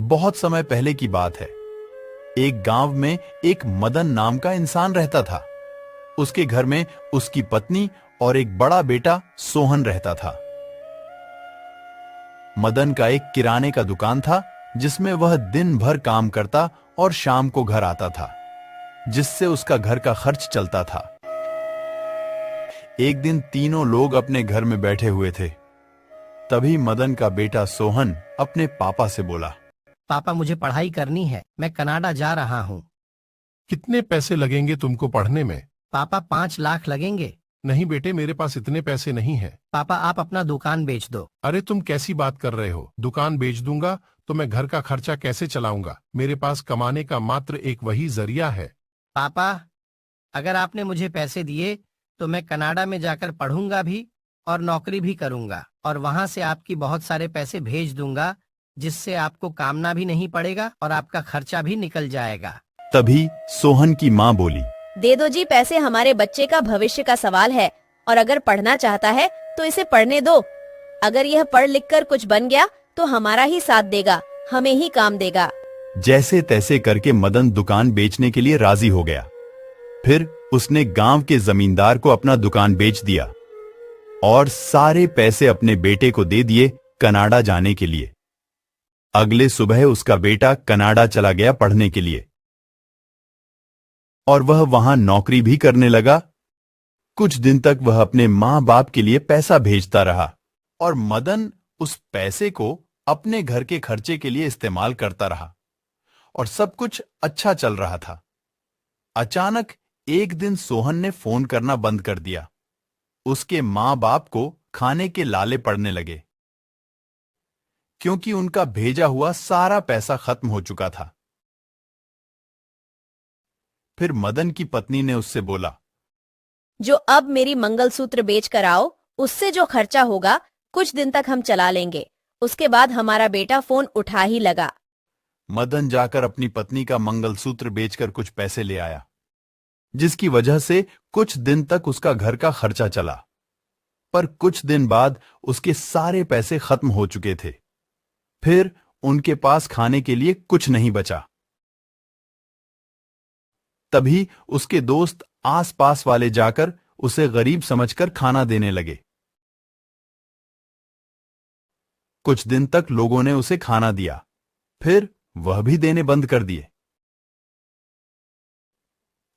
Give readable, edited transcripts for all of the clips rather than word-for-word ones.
बहुत समय पहले की बात है। एक गांव में एक मदन नाम का इंसान रहता था। उसके घर में उसकी पत्नी और एक बड़ा बेटा सोहन रहता था। मदन का एक किराने का दुकान था जिसमें वह दिन भर काम करता और शाम को घर आता था, जिससे उसका घर का खर्च चलता था। एक दिन तीनों लोग अपने घर में बैठे हुए थे। तभी मदन का बेटा सोहन अपने पापा से बोला, पापा, मुझे पढ़ाई करनी है, मैं कनाडा जा रहा हूँ। कितने पैसे लगेंगे तुमको पढ़ने में? पापा, 5 लाख लगेंगे। नहीं बेटे, मेरे पास इतने पैसे नहीं है। पापा, आप अपना दुकान बेच दो। अरे तुम कैसी बात कर रहे हो? दुकान बेच दूंगा तो मैं घर का खर्चा कैसे चलाऊंगा? मेरे पास कमाने का मात्र एक वही जरिया है। पापा, अगर आपने मुझे पैसे दिए तो मैं कनाडा में जाकर पढ़ूंगा भी और नौकरी भी करूंगा, और वहां से आपकी बहुत सारे पैसे भेज दूंगा, जिससे आपको कामना भी नहीं पड़ेगा और आपका खर्चा भी निकल जाएगा। तभी सोहन की माँ बोली, दे दो जी पैसे, हमारे बच्चे का भविष्य का सवाल है, और अगर पढ़ना चाहता है तो इसे पढ़ने दो। अगर यह पढ़ लिख कर कुछ बन गया तो हमारा ही साथ देगा, हमें ही काम देगा। जैसे तैसे करके मदन दुकान बेचने के लिए राजी हो गया। फिर उसने गांव के जमींदार को अपना दुकान बेच दिया और सारे पैसे अपने बेटे को दे दिए कनाडा जाने के लिए। अगले सुबह उसका बेटा कनाडा चला गया पढ़ने के लिए और वह वहां नौकरी भी करने लगा। कुछ दिन तक वह अपने मां बाप के लिए पैसा भेजता रहा और मदन उस पैसे को अपने घर के खर्चे के लिए इस्तेमाल करता रहा और सब कुछ अच्छा चल रहा था। अचानक एक दिन सोहन ने फोन करना बंद कर दिया। उसके मां बाप को खाने के लाले पड़ने लगे, क्योंकि उनका भेजा हुआ सारा पैसा खत्म हो चुका था। फिर मदन की पत्नी ने उससे बोला, जो अब मेरी मंगलसूत्र बेच कर आओ, उससे जो खर्चा होगा कुछ दिन तक हम चला लेंगे, उसके बाद हमारा बेटा फोन उठा ही लगा। मदन जाकर अपनी पत्नी का मंगलसूत्र बेचकर कुछ पैसे ले आया, जिसकी वजह से कुछ दिन तक उसका घर का खर्चा चला। पर कुछ दिन बाद उसके सारे पैसे खत्म हो चुके थे। फिर उनके पास खाने के लिए कुछ नहीं बचा। तभी उसके दोस्त आसपास वाले जाकर उसे गरीब समझकर खाना देने लगे। कुछ दिन तक लोगों ने उसे खाना दिया, फिर वह भी देने बंद कर दिए।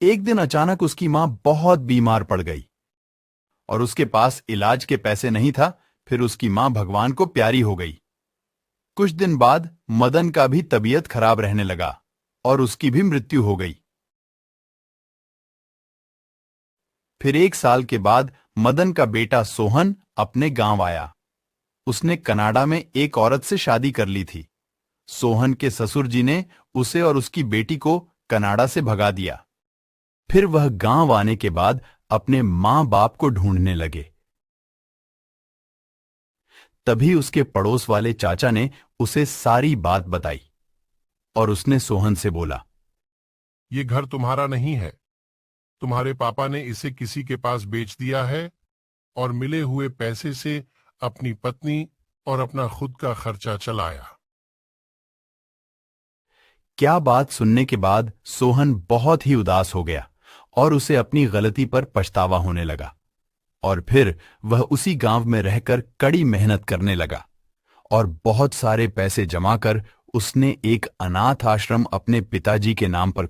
एक दिन अचानक उसकी मां बहुत बीमार पड़ गई और उसके पास इलाज के पैसे नहीं था। फिर उसकी मां भगवान को प्यारी हो गई। कुछ दिन बाद मदन का भी तबीयत खराब रहने लगा और उसकी भी मृत्यु हो गई। फिर 1 साल के बाद मदन का बेटा सोहन अपने गांव आया। उसने कनाडा में एक औरत से शादी कर ली थी। सोहन के ससुर जी ने उसे और उसकी बेटी को कनाडा से भगा दिया। फिर वह गांव आने के बाद अपने मां बाप को ढूंढने लगे। तभी उसके पड़ोस वाले चाचा ने उसे सारी बात बताई और उसने सोहन से बोला, ये घर तुम्हारा नहीं है, तुम्हारे पापा ने इसे किसी के पास बेच दिया है और मिले हुए पैसे से अपनी पत्नी और अपना खुद का खर्चा चलाया। क्या बात सुनने के बाद सोहन बहुत ही उदास हो गया और उसे अपनी गलती पर पछतावा होने लगा। और फिर वह उसी गांव में रहकर कड़ी मेहनत करने लगा और बहुत सारे पैसे जमा कर उसने एक अनाथ आश्रम अपने पिताजी के नाम पर